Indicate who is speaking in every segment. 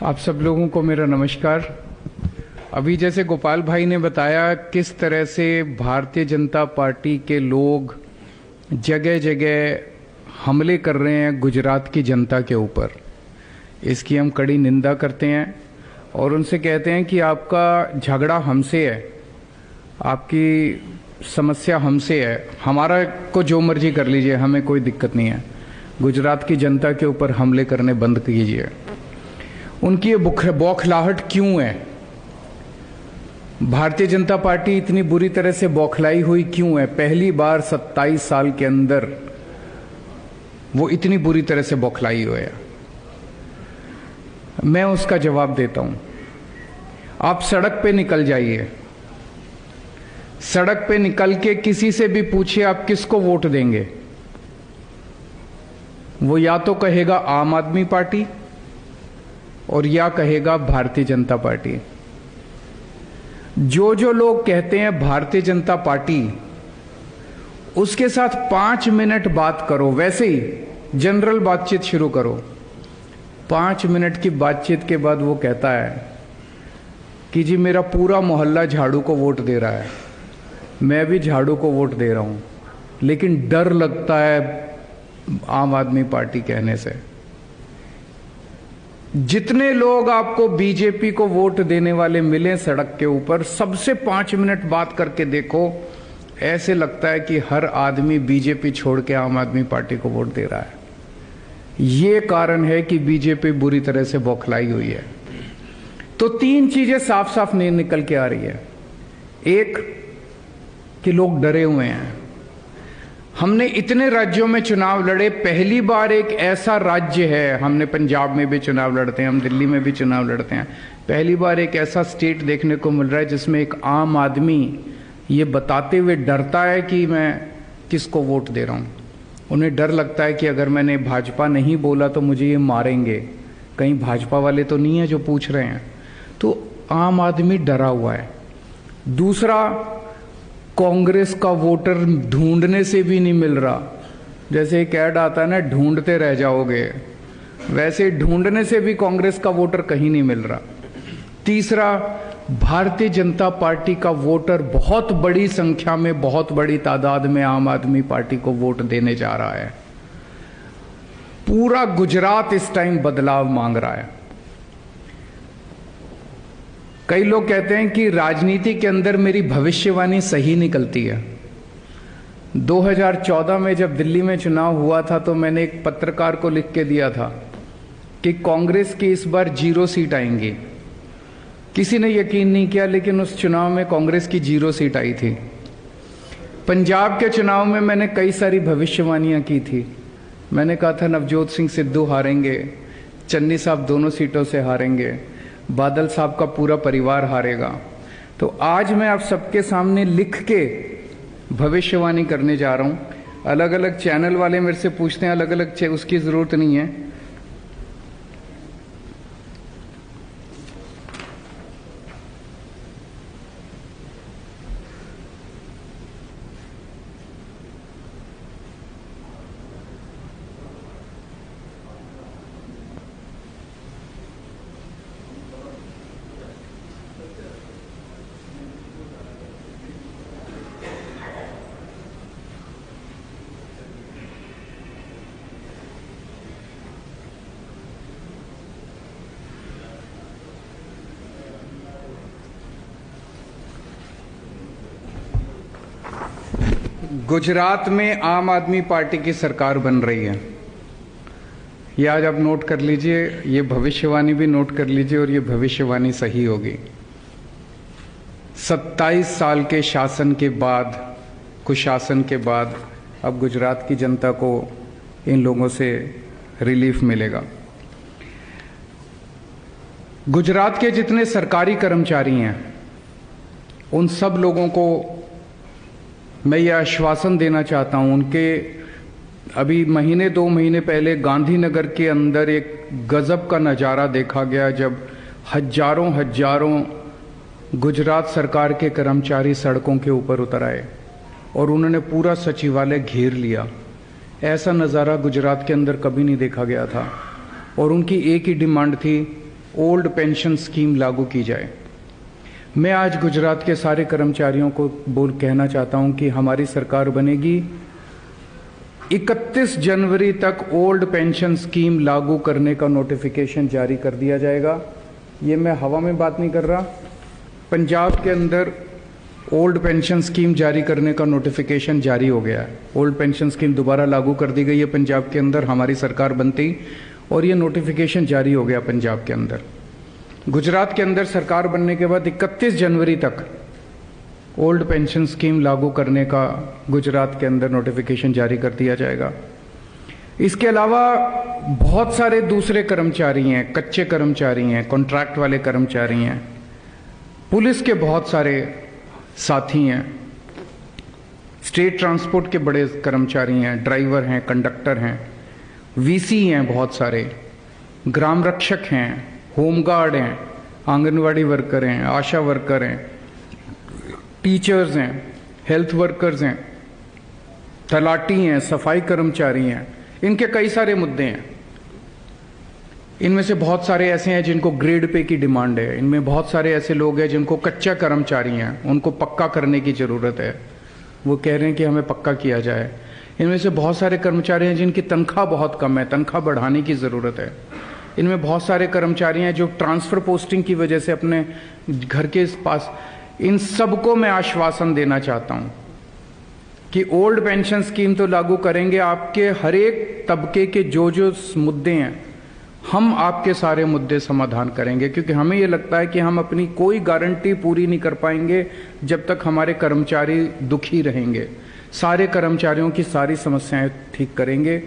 Speaker 1: आप सब लोगों को मेरा नमस्कार। अभी जैसे गोपाल भाई ने बताया किस तरह से भारतीय जनता पार्टी के लोग जगह जगह हमले कर रहे हैं गुजरात की जनता के ऊपर, इसकी हम कड़ी निंदा करते हैं और उनसे कहते हैं कि आपका झगड़ा हमसे है, आपकी समस्या हमसे है, हमारा को जो मर्जी कर लीजिए, हमें कोई दिक्कत नहीं है। गुजरात की जनता के ऊपर हमले करने बंद कीजिए। उनकी ये बौखलाहट क्यों है? भारतीय जनता पार्टी इतनी बुरी तरह से बौखलाई हुई क्यों है? पहली बार 27 साल के अंदर वो इतनी बुरी तरह से बौखलाई हुई है। मैं उसका जवाब देता हूं। आप सड़क पे निकल जाइए, सड़क पे निकल के किसी से भी पूछिए आप किसको वोट देंगे, वो या तो कहेगा आम आदमी पार्टी और या कहेगा भारतीय जनता पार्टी। जो जो लोग कहते हैं भारतीय जनता पार्टी, उसके साथ 5 मिनट बात करो, वैसे ही जनरल बातचीत शुरू करो। 5 मिनट की बातचीत के बाद वो कहता है कि जी मेरा पूरा मोहल्ला झाड़ू को वोट दे रहा है, मैं भी झाड़ू को वोट दे रहा हूं, लेकिन डर लगता है आम आदमी पार्टी कहने से। जितने लोग आपको बीजेपी को वोट देने वाले मिले सड़क के ऊपर, सबसे 5 मिनट बात करके देखो, ऐसे लगता है कि हर आदमी बीजेपी छोड़ के आम आदमी पार्टी को वोट दे रहा है। ये कारण है कि बीजेपी बुरी तरह से बौखलाई हुई है। तो 3 चीजें साफ साफ निकल के आ रही है। एक, कि लोग डरे हुए हैं। हमने इतने राज्यों में चुनाव लड़े, पहली बार एक ऐसा राज्य है, हमने पंजाब में भी चुनाव लड़ते हैं, हम दिल्ली में भी चुनाव लड़ते हैं, पहली बार एक ऐसा स्टेट देखने को मिल रहा है जिसमें एक आम आदमी ये बताते हुए डरता है कि मैं किसको वोट दे रहा हूं। उन्हें डर लगता है कि अगर मैंने भाजपा नहीं बोला तो मुझे ये मारेंगे, कहीं भाजपा वाले तो नहीं है जो पूछ रहे हैं। तो आम आदमी डरा हुआ है। दूसरा, कांग्रेस का वोटर ढूंढने से भी नहीं मिल रहा। जैसे एक ऐड आता है ना, ढूंढते रह जाओगे, वैसे ढूंढने से भी कांग्रेस का वोटर कहीं नहीं मिल रहा। तीसरा, भारतीय जनता पार्टी का वोटर बहुत बड़ी संख्या में, बहुत बड़ी तादाद में आम आदमी पार्टी को वोट देने जा रहा है। पूरा गुजरात इस टाइम बदलाव मांग रहा है। कई लोग कहते हैं कि राजनीति के अंदर मेरी भविष्यवाणी सही निकलती है। 2014 में जब दिल्ली में चुनाव हुआ था तो मैंने एक पत्रकार को लिख के दिया था कि कांग्रेस की इस बार 0 सीट आएंगी। किसी ने यकीन नहीं किया, लेकिन उस चुनाव में कांग्रेस की 0 सीट आई थी। पंजाब के चुनाव में मैंने कई सारी भविष्यवाणियां की थी। मैंने कहा था नवजोत सिंह सिद्धू हारेंगे, चन्नी साहब दोनों सीटों से हारेंगे, बादल साहब का पूरा परिवार हारेगा। तो आज मैं आप सबके सामने लिख के भविष्यवाणी करने जा रहा हूं। अलग अलग चैनल वाले मेरे से पूछते हैं, अलग अलग, उसकी जरूरत नहीं है। गुजरात में आम आदमी पार्टी की सरकार बन रही है। ये आज आप नोट कर लीजिए, ये भविष्यवाणी भी नोट कर लीजिए और ये भविष्यवाणी सही होगी। 27 साल के शासन के बाद, कुशासन के बाद, अब गुजरात की जनता को इन लोगों से रिलीफ मिलेगा। गुजरात के जितने सरकारी कर्मचारी हैं, उन सब लोगों को मैं ये आश्वासन देना चाहता हूं। उनके अभी महीने 2 महीने पहले गांधीनगर के अंदर एक गजब का नज़ारा देखा गया, जब हजारों गुजरात सरकार के कर्मचारी सड़कों के ऊपर उतर आए और उन्होंने पूरा सचिवालय घेर लिया। ऐसा नज़ारा गुजरात के अंदर कभी नहीं देखा गया था। और उनकी एक ही डिमांड थी ओल्ड पेंशन स्कीम लागू की जाए। मैं आज गुजरात के सारे कर्मचारियों को कहना चाहता हूं कि हमारी सरकार बनेगी, 31 जनवरी तक ओल्ड पेंशन स्कीम लागू करने का नोटिफिकेशन जारी कर दिया जाएगा। ये मैं हवा में बात नहीं कर रहा। पंजाब के अंदर ओल्ड पेंशन स्कीम जारी करने का नोटिफिकेशन जारी हो गया है। ओल्ड पेंशन स्कीम दोबारा लागू कर दी गई है पंजाब के अंदर, हमारी सरकार बनती, और ये नोटिफिकेशन जारी हो गया पंजाब के अंदर। गुजरात के अंदर सरकार बनने के बाद 31 जनवरी तक ओल्ड पेंशन स्कीम लागू करने का गुजरात के अंदर नोटिफिकेशन जारी कर दिया जाएगा। इसके अलावा बहुत सारे दूसरे कर्मचारी हैं, कच्चे कर्मचारी हैं, कॉन्ट्रैक्ट वाले कर्मचारी हैं, पुलिस के बहुत सारे साथी हैं, स्टेट ट्रांसपोर्ट के बड़े कर्मचारी हैं, ड्राइवर हैं, कंडक्टर हैं, वीसी हैं, बहुत सारे ग्राम रक्षक हैं, होमगार्ड हैं, आंगनवाड़ी वर्कर हैं, आशा वर्कर हैं, टीचर्स हैं, हेल्थ वर्कर्स हैं, तलाटी हैं, सफाई कर्मचारी हैं। इनके कई सारे मुद्दे हैं। इनमें से बहुत सारे ऐसे हैं जिनको ग्रेड पे की डिमांड है। इनमें बहुत सारे ऐसे लोग हैं जिनको कच्चा कर्मचारी हैं, उनको पक्का करने की जरूरत है। वो कह रहे हैं कि हमें पक्का किया जाए। इनमें से बहुत सारे कर्मचारी हैं जिनकी तनख्वाह बहुत कम है, तनख्वाह बढ़ाने की जरूरत है। इनमें बहुत सारे कर्मचारी हैं जो ट्रांसफर पोस्टिंग की वजह से अपने घर के पास। इन सबको मैं आश्वासन देना चाहता हूं कि ओल्ड पेंशन स्कीम तो लागू करेंगे, आपके हर एक तबके के जो मुद्दे हैं हम आपके सारे मुद्दे समाधान करेंगे, क्योंकि हमें ये लगता है कि हम अपनी कोई गारंटी पूरी नहीं कर पाएंगे जब तक हमारे कर्मचारी दुखी रहेंगे। सारे कर्मचारियों की सारी समस्याएं ठीक करेंगे।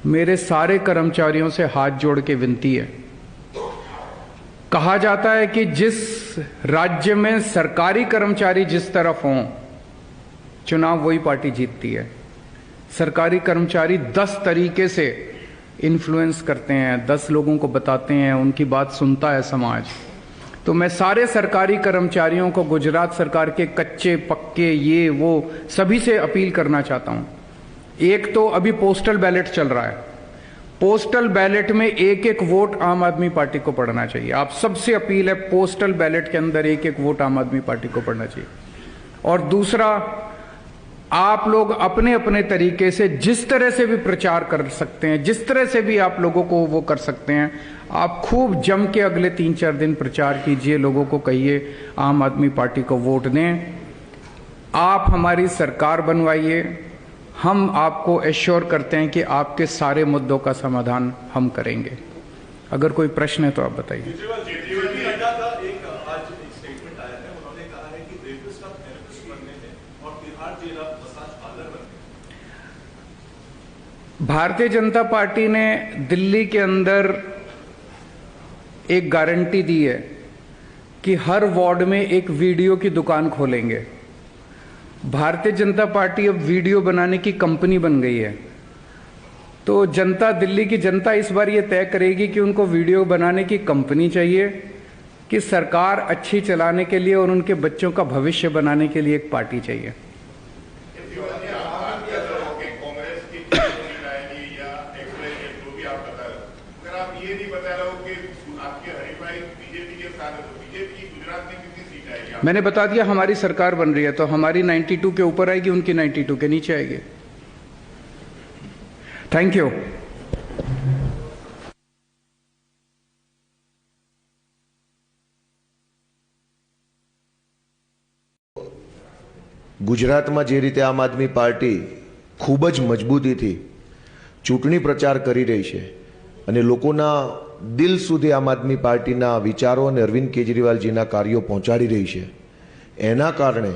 Speaker 1: मेरे सारे कर्मचारियों से हाथ जोड़ के विनती है। कहा जाता है कि जिस राज्य में सरकारी कर्मचारी जिस तरफ हों, चुनाव वही पार्टी जीतती है। सरकारी कर्मचारी 10 तरीके से इन्फ्लुएंस करते हैं, 10 लोगों को बताते हैं, उनकी बात सुनता है समाज। तो मैं सारे सरकारी कर्मचारियों को, गुजरात सरकार के कच्चे पक्के ये वो सभी से अपील करना चाहता हूं। एक तो अभी पोस्टल बैलेट चल रहा है, पोस्टल बैलेट में एक एक वोट आम आदमी पार्टी को पड़ना चाहिए। आप सबसे अपील है, पोस्टल बैलेट के अंदर एक एक वोट आम आदमी पार्टी को पड़ना चाहिए। और दूसरा, आप लोग अपने अपने तरीके से जिस तरह से भी प्रचार कर सकते हैं, जिस तरह से भी आप लोगों को वो कर सकते हैं, आप खूब जम के अगले 3-4 दिन प्रचार कीजिए। लोगों को कहिए आम आदमी पार्टी को वोट दें, आप हमारी सरकार बनवाइए। हम आपको एश्योर करते हैं कि आपके सारे मुद्दों का समाधान हम करेंगे। अगर कोई प्रश्न है तो आप बताइए। भारतीय जनता पार्टी ने दिल्ली के अंदर एक गारंटी दी है कि हर वार्ड में एक वीडियो की दुकान खोलेंगे। भारतीय जनता पार्टी अब वीडियो बनाने की कंपनी बन गई है। तो जनता, दिल्ली की जनता इस बार ये तय करेगी कि उनको वीडियो बनाने की कंपनी चाहिए कि सरकार अच्छी चलाने के लिए और उनके बच्चों का भविष्य बनाने के लिए एक पार्टी चाहिए। मैंने बता दिया, हमारी सरकार बन रही है तो हमारी 92 के ऊपर आएगी, उनकी 92 के नीचे आएगी। Thank you.
Speaker 2: ગુજરાતમાં જે રીતે આમ આદમી પાર્ટી ખૂબ જ મજબૂતીથી ચૂંટણી પ્રચાર કરી રહી છે અને લોકોના દિલ સુધી આમ આદમી પાર્ટીના વિચારો અને અરવિંદ કેજરીવાલજીના કાર્યો પહોંચાડી રહી છે, એના કારણે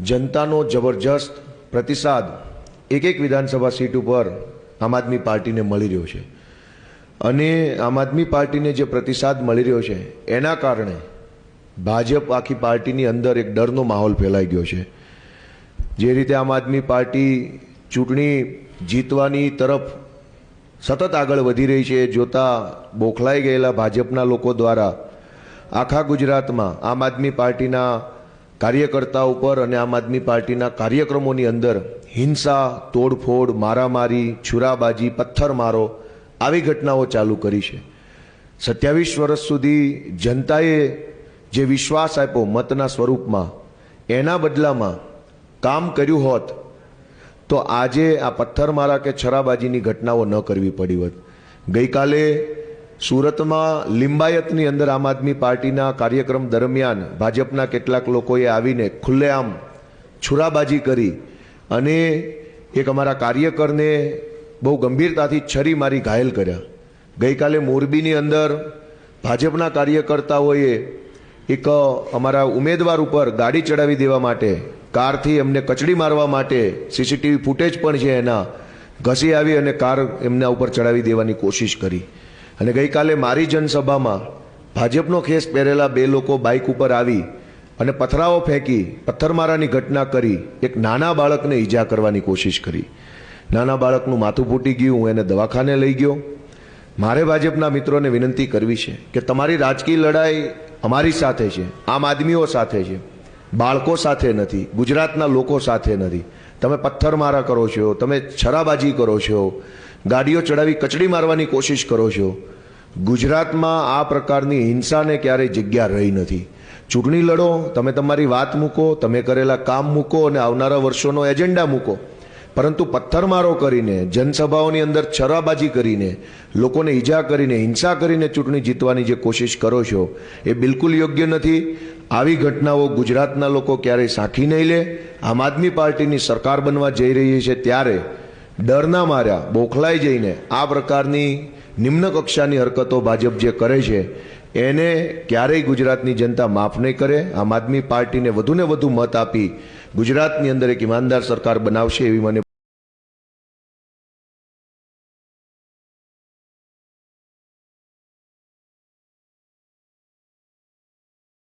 Speaker 2: જનતાનો જબરજસ્ત પ્રતિસાદ એક એક વિધાનસભા સીટ ઉપર આમ આદમી પાર્ટીને મળી રહ્યો છે અને આમ આદમી પાર્ટીને જે પ્રતિસાદ મળી રહ્યો છે એના કારણે ભાજપ આખી પાર્ટીની અંદર એક ડરનો માહોલ ફેલાઈ ગયો છે। જે રીતે આમ આદમી પાર્ટી ચૂંટણી જીતવાની તરફ સતત આગળ વધી રહી છે, જોતા બોખલાઈ ગયેલા ભાજપના લોકો દ્વારા આખા ગુજરાતમાં આમ આદમી પાર્ટીના કાર્યકર્તાઓ ઉપર અને આમ આદમી પાર્ટીના કાર્યક્રમોની અંદર હિંસા, તોડફોડ, મારામારી, છુરાબાજી, પથ્થરમારો આવી ઘટનાઓ ચાલુ કરી છે। 27 વર્ષ સુધી જનતાએ જે વિશ્વાસ આપ્યો મતના સ્વરૂપમાં, એના બદલામાં કામ કર્યું હોત તો આજે આ પથ્થરમારા કે છરાબાજીની ઘટનાઓ ન કરવી પડી હોત. ગઈકાલે સુરતમાં લિંબાયતની અંદર આમ આદમી પાર્ટીના કાર્યક્રમ દરમિયાન ભાજપના કેટલાક લોકોએ આવીને ખુલ્લેઆમ છુરાબાજી કરી અને એક અમારા કાર્યકરને બહુ ગંભીરતાથી છરી મારી ઘાયલ કર્યા. ગઈકાલે મોરબીની અંદર ભાજપના કાર્યકર્તાઓએ એક અમારા ઉમેદવાર ઉપર ગાડી ચડાવી દેવા માટે, કારથી એમને કચડી મારવા માટે, સીસીટીવી ફૂટેજ પણ છે એના, ઘસી આવી અને કાર એમના ઉપર ચડાવી દેવાની કોશિશ કરી. અને ગઈકાલે મારી જનસભામાં ભાજપનો ખેસ પહેરેલા 2 લોકો બાઇક ઉપર આવી અને પથરાઓ ફેંકી પથ્થરમારાની ઘટના કરી એક નાના બાળકને ઈજા કરવાની કોશિશ કરી. નાના બાળકનું માથું ફૂટી ગયું, હું એને દવાખાને લઈ ગયો. મારે ભાજપના મિત્રોને વિનંતી કરવી છે કે તમારી રાજકીય લડાઈ અમારી સાથે છે, આમ આદમીઓ સાથે છે, બાળકો સાથે નથી, ગુજરાતના લોકો સાથે નથી. તમે પથ્થરમારા કરો છો, તમે છરાબાજી કરો છો, ગાડીઓ ચડાવી કચડી મારવાની કોશિશ કરો છો. ગુજરાતમાં આ પ્રકારની હિંસાને ક્યારેય જગ્યા રહી નથી. ચૂંટણી લડો, તમે તમારી વાત મૂકો, તમે કરેલા કામ મૂકો અને આવનારા વર્ષોનો એજન્ડા મૂકો, પરંતુ પથ્થરમારો કરીને, જનસભાઓની અંદર છરાબાજી કરીને, લોકોને ઈજા કરીને, હિંસા કરીને ચૂંટણી જીતવાની જે કોશિશ કરો છો એ બિલકુલ યોગ્ય નથી. આવી ઘટનાઓ ગુજરાતના લોકો ક્યારેય સાંખી નહીં લે. આમ આદમી પાર્ટીની સરકાર બનવા જઈ રહી છે ત્યારે ડરના માર્યા, બોખલાઈ જઈને આ પ્રકારની નિમ્ન કક્ષાની હરકતો ભાજપ જે કરે છે એને ક્યારેય ગુજરાતની જનતા માફ નહીં કરે. આમ આદમી પાર્ટીને વધુને વધુ મત આપી ગુજરાતની અંદર એક ઈમાનદાર સરકાર બનાવશે એવી મને